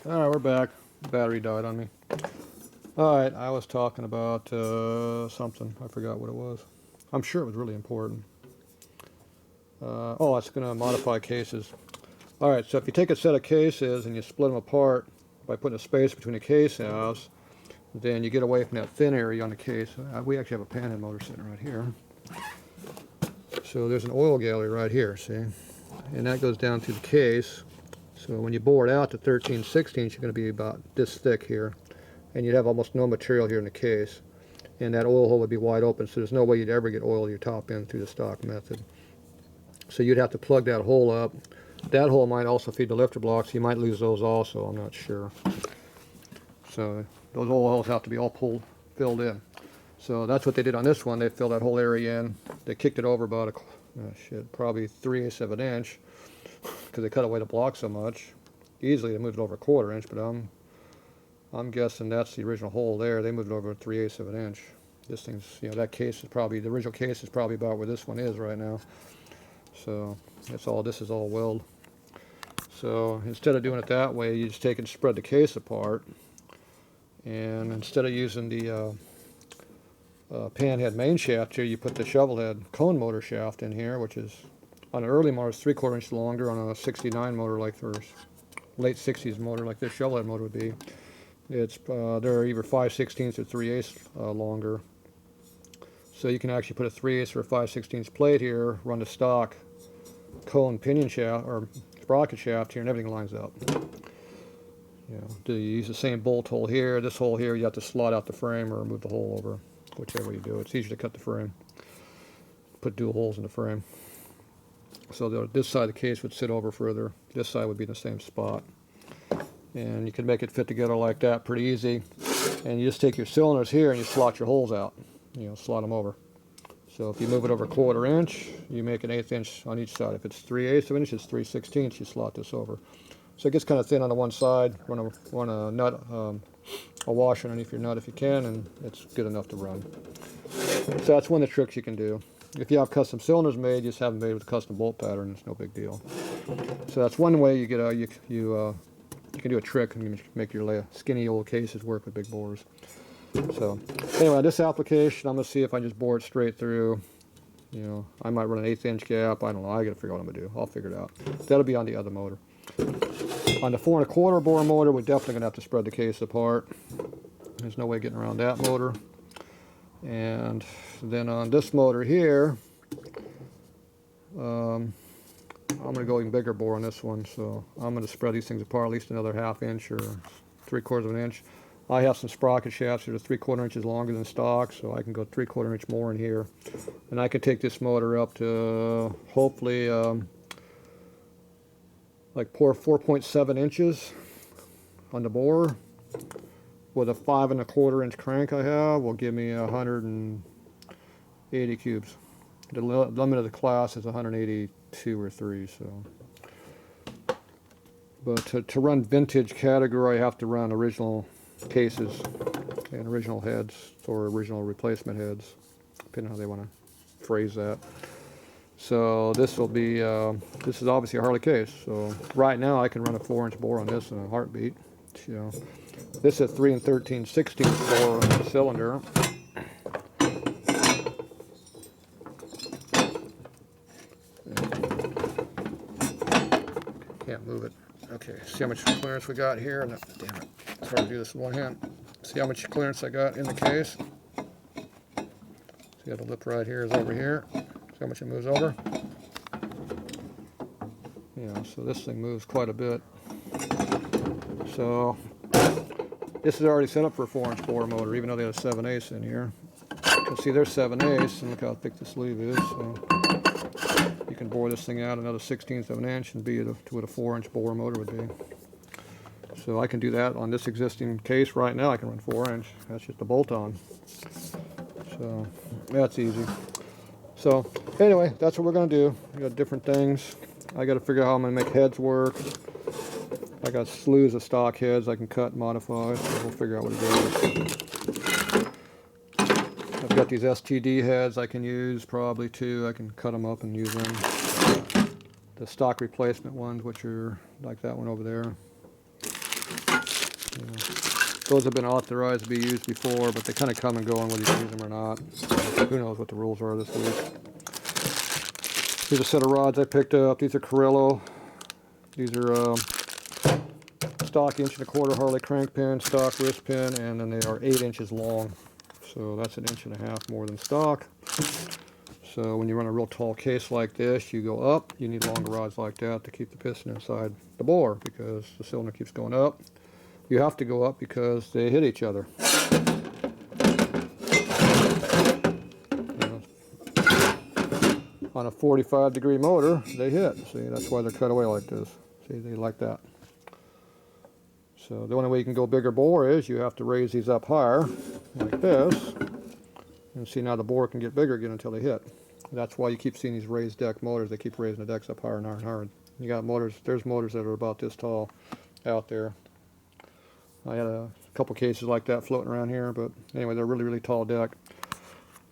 Alright, we're back. Battery died on me. Alright, I was talking about something. I forgot what it was. I'm sure it was really important. Oh, it's going to modify cases. Alright, so if you take a set of cases and you split them apart by putting a space between the case halves, then you get away from that thin area on the case. We actually have a panhead motor sitting right here. So there's an oil gallery right here, see? And that goes down through the case. So when you bore it out to 13/16, you're going to be about this thick here. And you'd have almost no material here in the case. And that oil hole would be wide open, so there's no way you'd ever get oil to your top end through the stock method. So you'd have to plug that hole up. That hole might also feed the lifter blocks. You might lose those also, I'm not sure. So those oil holes have to be all filled in. So that's what they did on this one. They filled that whole area in. They kicked it over about probably 3/8 of an inch, because they cut away the block so much. Easily they moved it over 1/4 inch, but I'm guessing that's the original hole there. They moved it over 3/8 of an inch. This thing's, that case is probably, the original case is probably about where this one is right now. So this is all weld. So instead of doing it that way, you just take and spread the case apart. And instead of using the panhead main shaft here, you put the shovel head cone motor shaft in here, which is on an early motor is 3/4 inch longer. On a 69 motor, like their late 60s motor, like this shovel head motor would be, it's they're either 5/16 or 3/8 longer. So you can actually put a 3/8 or a 5/16 plate here, run the stock cone pinion shaft or sprocket shaft here, and everything lines up. Do you use the same bolt hole here? This hole here, you have to slot out the frame or move the hole over, whichever way you do. It's easier to cut the frame. Put dual holes in the frame. So this side of the case would sit over further. This side would be in the same spot. And you can make it fit together like that pretty easy. And you just take your cylinders here and you slot your holes out. Slot them over. So if you move it over 1/4 inch, you make an 1/8 inch on each side. If it's 3/8 of an inch, it's 3/16, you slot this over. So it gets kind of thin on the one side. Run a nut, a washer underneath your nut if you can, and it's good enough to run. So that's one of the tricks you can do. If you have custom cylinders made, you just have them made with a custom bolt pattern. It's no big deal. So that's one way you get you can do a trick and make your skinny old cases work with big bores. So anyway, this application, I'm going to see if I just bore it straight through. I might run an 1/8 inch gap. I don't know. I got to figure out what I'm going to do. I'll figure it out. That'll be on the other motor. On the 4 1/4 bore motor, we're definitely going to have to spread the case apart. There's no way getting around that motor. And then on this motor here, I'm going to go even bigger bore on this one. So I'm going to spread these things apart at least another 1/2 inch or 3/4 of an inch. I have some sprocket shafts that are 3/4 inches longer than stock, so I can go 3/4 inch more in here. And I can take this motor up to hopefully like 4.7 inches on the bore. With a 5 1/4 inch crank I have will give me 180 cubes. The limit of the class is 182 or 3. So, but to run vintage category, I have to run original cases and original heads or original replacement heads, depending on how they want to phrase that. So this will be, this is obviously a Harley case. So right now I can run a 4 inch bore on this in a heartbeat. This is 3 13/16 bore on the cylinder. Can't move it. Okay, see how much clearance we got here? No, damn it. It's hard to do this with one hand. See how much clearance I got in the case? See how the lip right here is over here. See how much it moves over? So this thing moves quite a bit. So this is already set up for a 4 inch bore motor, even though they have a 7/8 in here. You can see there's 7/8, and look how thick the sleeve is. So you can bore this thing out another 1/16 of an inch and be to what a 4 inch bore motor would be. So I can do that on this existing case right now. I can run 4 inch. That's just a bolt on. So that's easy. So anyway, that's what we're going to do. We got different things. I got to figure out how I'm going to make heads work. I got slews of stock heads I can cut and modify, so we'll figure out what it is. I've got these STD heads I can use probably too. I can cut them up and use them. The stock replacement ones, which are like that one over there. Those have been authorized to be used before, but they kind of come and go on whether you use them or not. Who knows what the rules are this week. Here's a set of rods I picked up. These are Carrillo. These are stock 1.25" Harley crank pin, stock wrist pin, and then they are 8 inches long. So that's 1.5 inches more than stock. So when you run a real tall case like this, you go up. You need longer rods like that to keep the piston inside the bore because the cylinder keeps going up. You have to go up because they hit each other. On a 45-degree motor, they hit. See, that's why they're cut away like this. See, they like that. So the only way you can go bigger bore is you have to raise these up higher, like this. And see, now the bore can get bigger again until they hit. That's why you keep seeing these raised deck motors. They keep raising the decks up higher and higher and higher. You got motors, there's motors that are about this tall out there. I had a couple cases like that floating around here, but anyway, they're really, really tall deck.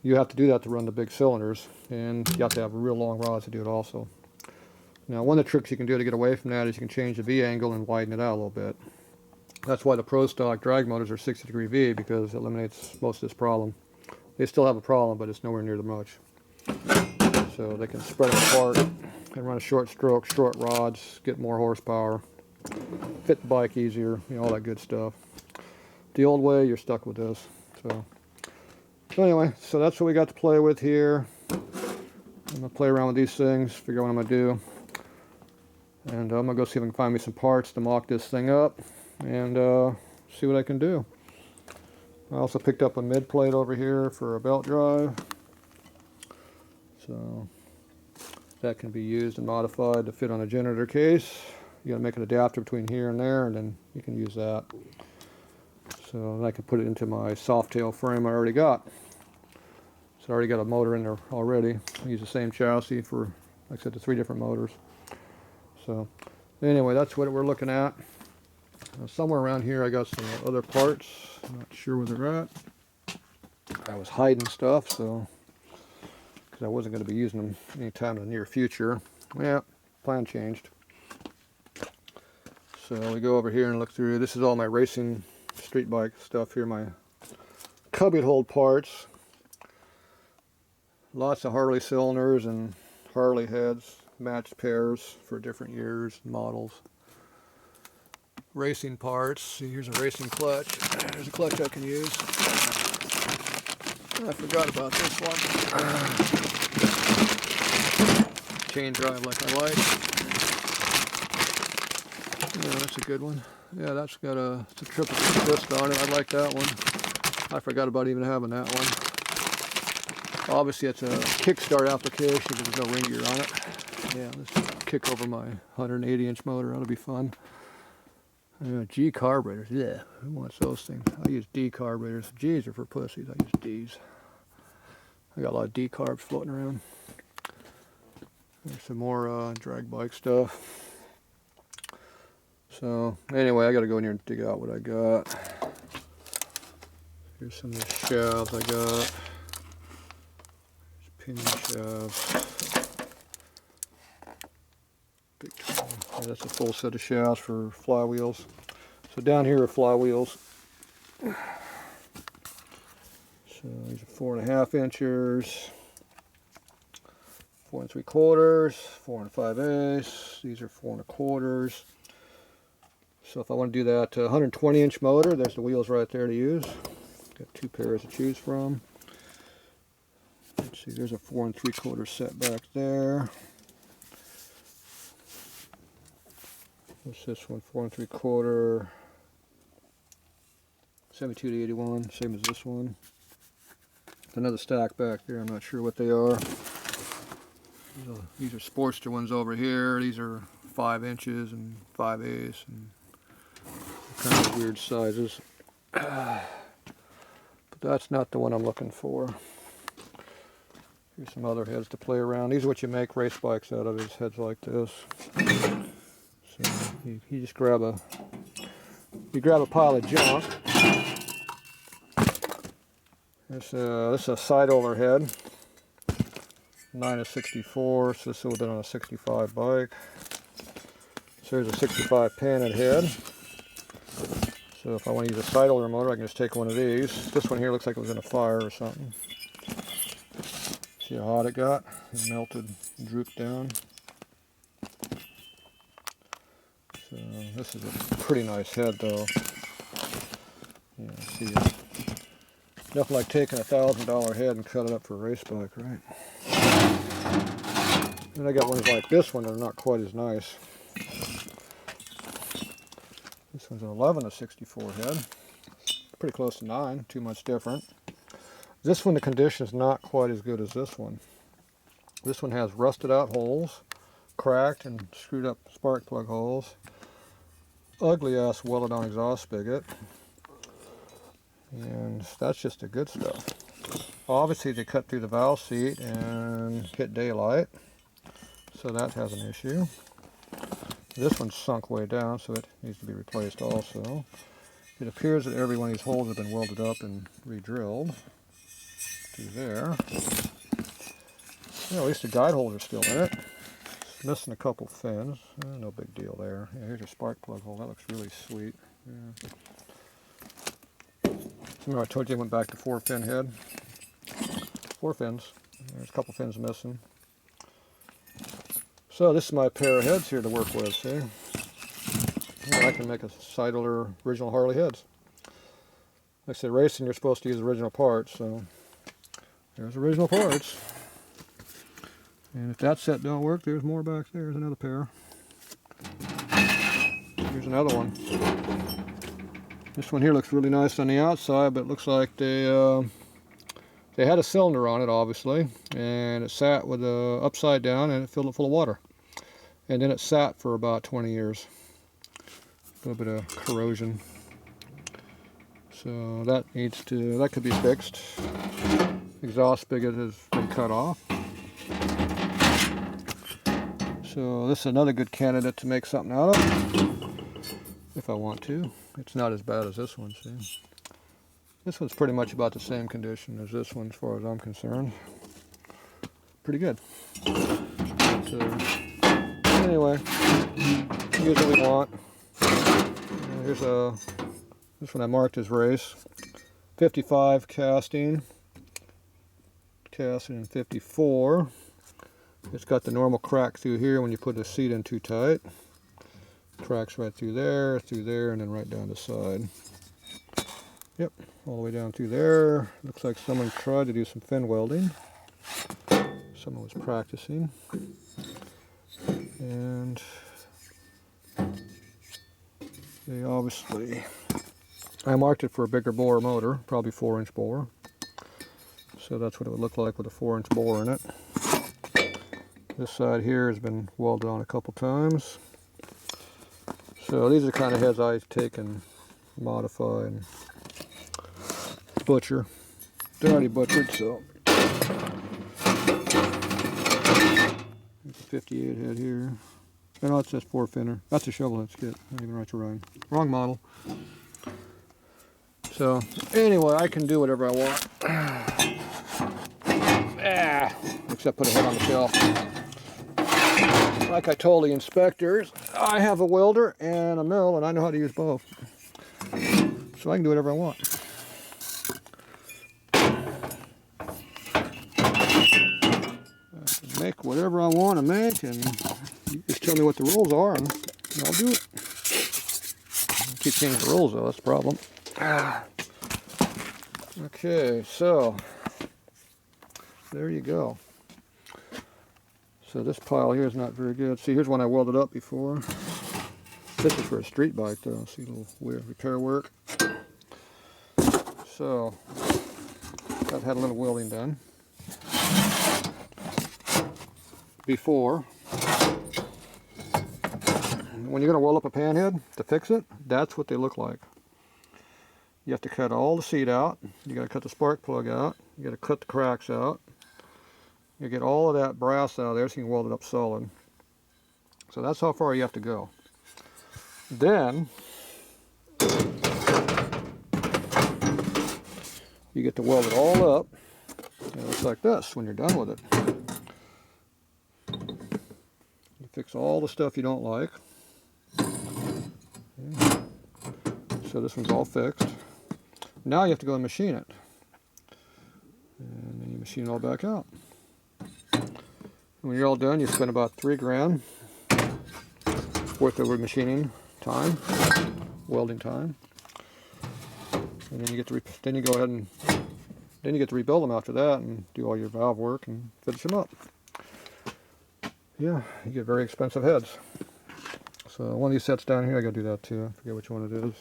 You have to do that to run the big cylinders, and you have to have real long rods to do it also. Now, one of the tricks you can do to get away from that is you can change the V angle and widen it out a little bit. That's why the Pro Stock drag motors are 60-degree V, because it eliminates most of this problem. They still have a problem, but it's nowhere near the much. So they can spread them apart and run a short stroke, short rods, get more horsepower, fit the bike easier, you know, all that good stuff. The old way, you're stuck with this. So anyway, so that's what we got to play with here. I'm gonna play around with these things, figure out what I'm gonna do, and I'm gonna go see if I can find me some parts to mock this thing up and see what I can do. I also picked up a mid plate over here for a belt drive, so that can be used and modified to fit on a generator case. You gotta make an adapter between here and there, and then you can use that. So I can put it into my Softail frame I already got. So I already got a motor in there already. I use the same chassis for, like I said, the 3 different motors. So anyway, that's what we're looking at. Somewhere around here I got some other parts. I'm not sure where they're at. I was hiding stuff, so because I wasn't going to be using them anytime in the near future. Yeah, plan changed. So we go over here and look through. This is all my racing street bike stuff here, my cubby hold parts. Lots of Harley cylinders and Harley heads, matched pairs for different years and models. Racing parts. See, here's a racing clutch. There's a clutch I can use. I forgot about this one. Chain drive like I like. Yeah, that's a good one. Yeah, that's got a triple twist on it. I like that one. I forgot about even having that one. Obviously, it's a kickstart application because there's no ring gear on it. Yeah, let's kick over my 180-inch motor. That'll be fun. G carburetors. Yeah, who wants those things? I use D carburetors. G's are for pussies. I use D's. I got a lot of D carbs floating around. There's some more drag bike stuff. So anyway, I got to go in here and dig out what I got. Here's some of the shafts I got. Pinion shafts. Big tool. Yeah, that's a full set of shafts for flywheels. So down here are flywheels. So these are 4.5 inches, 4 3/4, 4 5/8. These are 4 1/4. So if I want to do that 120-inch motor, there's the wheels right there to use. Got 2 pairs to choose from. Let's see, there's a 4 3/4 set back there. What's this one? 4 3/4, 72 to 81, same as this one. Another stack back there. I'm not sure what they are. These are Sportster ones over here. These are 5 inches and 5/8 and kind of weird sizes. But that's not the one I'm looking for. Here's some other heads to play around. These are what you make race bikes out of, is heads like this. So you just grab a pile of junk. This is a side over head. 9/64, so this would have been on a 65 bike. So here's a 65 panhead head. So if I want to use a side loader motor, I can just take one of these. This one here looks like it was in a fire or something. See how hot it got? It melted, drooped down. So this is a pretty nice head though. Yeah, see, nothing like taking a $1,000 head and cut it up for a race bike, right? And I got ones like this one that are not quite as nice. This one's an 11 to 64 head. Pretty close to 9, too much different. This one, the condition is not quite as good as this one. This one has rusted out holes, cracked and screwed up spark plug holes, ugly ass welded on exhaust spigot, and that's just the good stuff. Obviously they cut through the valve seat and hit daylight, so that has an issue. This one's sunk way down, so it needs to be replaced also. It appears that every one of these holes have been welded up and re-drilled through there. Yeah, at least the guide holes are still in it. It's missing a couple fins. No big deal there. Yeah, here's your spark plug hole. That looks really sweet. Yeah. Remember I told you I went back to 4-fin head? 4 fins. There's a couple fins missing. So this is my pair of heads here to work with, see? And I can make a side loader original Harley heads. Like I said, racing, you're supposed to use original parts, so there's original parts. And if that set don't work, there's more back there. There's another pair. Here's another one. This one here looks really nice on the outside, but it looks like they had a cylinder on it, obviously, and it sat with upside down, and it filled it full of water. And then it sat for about 20 years. A little bit of corrosion. So that could be fixed. Exhaust spigot has been cut off. So this is another good candidate to make something out of, if I want to. It's not as bad as this one, see? This one's pretty much about the same condition as this one as far as I'm concerned. Pretty good. But, anyway, here's what we want. Here's this one I marked as race. 55 casting in 54. It's got the normal crack through here when you put the seat in too tight. Cracks right through there, and then right down the side. Yep, all the way down through there. Looks like someone tried to do some fin welding. Someone was practicing. And they obviously, I marked it for a bigger bore motor, probably 4-inch bore. So that's what it would look like with a 4-inch bore in it. This side here has been welded on a couple times. So these are the kind of heads I take and modify and butcher. They're already butchered, so. There's a 58 head here. Oh, no, it says 4-finner. That's a shovel head skit. I didn't even write your wrong model. So anyway, I can do whatever I want. Except put a head on the shelf. Like I told the inspectors, I have a welder and a mill, and I know how to use both. So I can do whatever I want. I can make whatever I want to make, and you just tell me what the rules are, and I'll do it. I keep changing the rules, though. That's the problem. Okay, so there you go. So this pile here is not very good. See, here's one I welded up before. This is for a street bike, though. See, a little weird repair work. So I've had a little welding done before. When you're going to weld up a panhead to fix it, that's what they look like. You have to cut all the seat out. You got to cut the spark plug out. You got to cut the cracks out. You get all of that brass out of there so you can weld it up solid. So that's how far you have to go. Then you get to weld it all up. And it looks like this when you're done with it. You fix all the stuff you don't like. Okay. So this one's all fixed. Now you have to go and machine it. And then you machine it all back out. When you're all done, you spend about $3 grand worth of machining time, welding time. And then you get to then you go ahead and then you get to rebuild them after that and do all your valve work and finish them up. Yeah, you get very expensive heads. So one of these sets down here, I gotta do that too. I forget which one it is.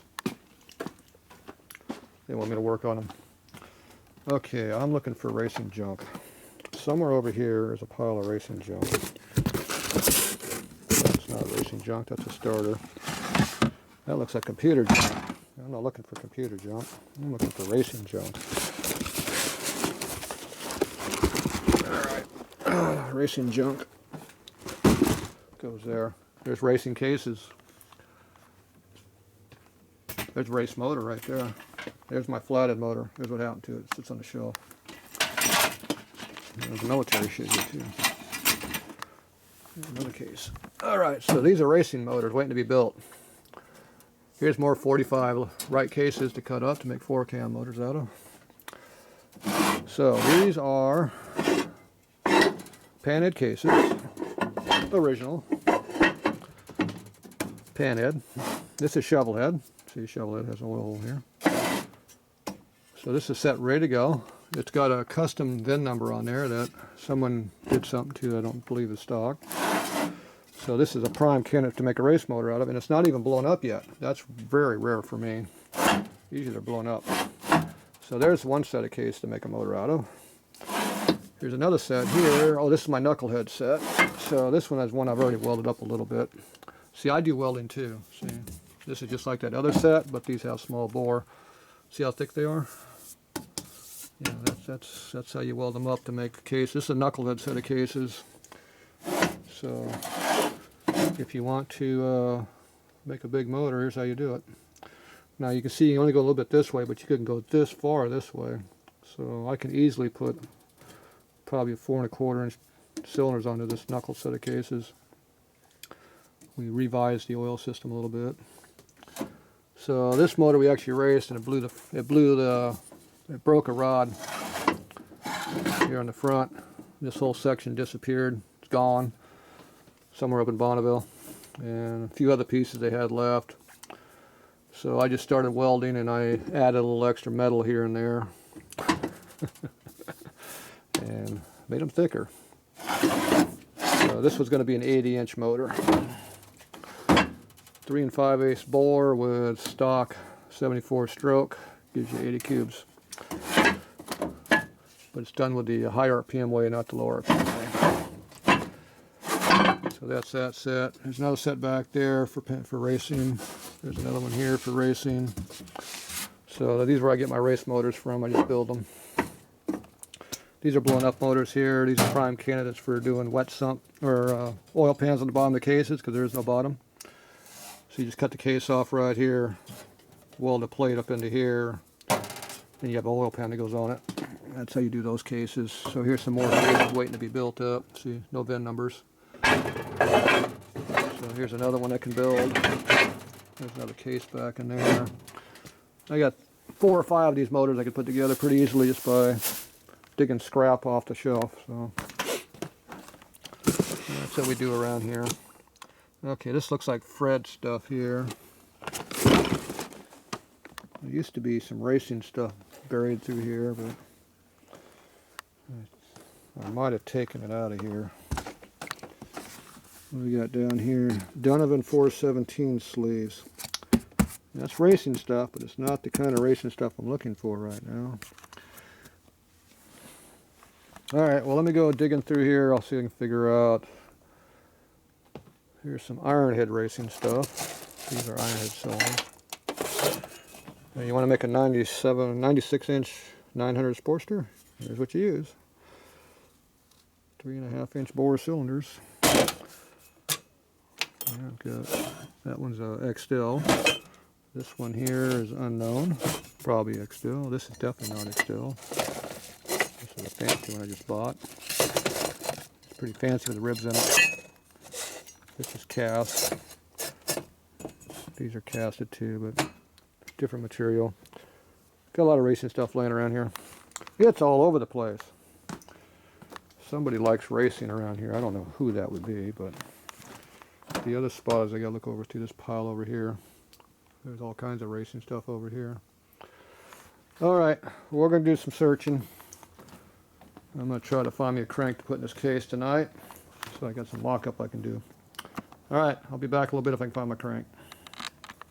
They want me to work on them. Okay, I'm looking for racing junk. Somewhere over here is a pile of racing junk. That's not racing junk, that's a starter. That looks like computer junk. I'm not looking for computer junk. I'm looking for racing junk. Alright, racing junk goes there. There's racing cases. There's race motor right there. There's my flathead motor. There's what happened to it. It sits on the shelf. There's military shit here too. Another case. Alright, so these are racing motors waiting to be built. Here's more 45 right cases to cut up to make 4-cam motors out of. So these are panhead cases. Original. Panhead. This is shovel head. See, shovel head has an oil hole here. So this is set ready to go. It's got a custom VIN number on there that someone did something to. I don't believe it's stock. So this is a prime candidate to make a race motor out of, and it's not even blown up yet. That's very rare for me. Usually they're blown up. So there's one set of case to make a motor out of. Here's another set here. Oh, this is my knucklehead set. So this one is one I've already welded up a little bit. See, I do welding too. See, this is just like that other set, but these have small bore. See how thick they are? Yeah, that's how you weld them up to make a case. This is a knucklehead set of cases. So if you want to make a big motor, here's how you do it. Now you can see you only go a little bit this way, but you couldn't go this far this way. So I can easily put probably 4 1/4 inch cylinders onto this knuckle set of cases. We revised the oil system a little bit. So this motor we actually raced, and it broke a rod here on the front. This whole section disappeared. It's gone somewhere up in Bonneville, and a few other pieces they had left. So I just started welding, and I added a little extra metal here and there and made them thicker. So this was going to be an 80-inch motor. 3 5/8 bore with stock 74 stroke, gives you 80 cubes. But it's done with the higher RPM way, not the lower RPM way. So that's that set. There's another set back there for racing. There's another one here for racing. So these are where I get my race motors from. I just build them. These are blown up motors here. These are prime candidates for doing wet sump or oil pans on the bottom of the cases because there is no bottom. So you just cut the case off right here, weld a plate up into here, then you have an oil pan that goes on it. That's how you do those cases. So here's some more cases waiting to be built up. See, no VIN numbers. So here's another one I can build. There's another case back in there. I got 4 or 5 of these motors I could put together pretty easily just by digging scrap off the shelf. So that's what we do around here. Okay, this looks like Fred stuff here. There used to be some racing stuff buried through here, but I might have taken it out of here. What we got down here? Donovan 417 sleeves. That's racing stuff, but it's not the kind of racing stuff I'm looking for right now. Alright, well let me go digging through here. I'll see if I can figure out. Here's some ironhead racing stuff. These are ironhead cylinders. Now you want to make a 96-inch 900 Sportster? Here's what you use. 3.5-inch bore cylinders. I've got, that one's a XL. This one here is unknown. Probably XL. This is definitely not XL. This is a fancy one I just bought. It's pretty fancy with the ribs in it. This is cast. These are casted too, but different material. Got a lot of racing stuff laying around here. It's all over the place. Somebody likes racing around here. I don't know who that would be, but the other spot is I gotta look over to this pile over here. There's all kinds of racing stuff over here. All right, we're gonna do some searching. I'm gonna try to find me a crank to put in this case tonight. So I got some lockup I can do. All right, I'll be back a little bit if I can find my crank.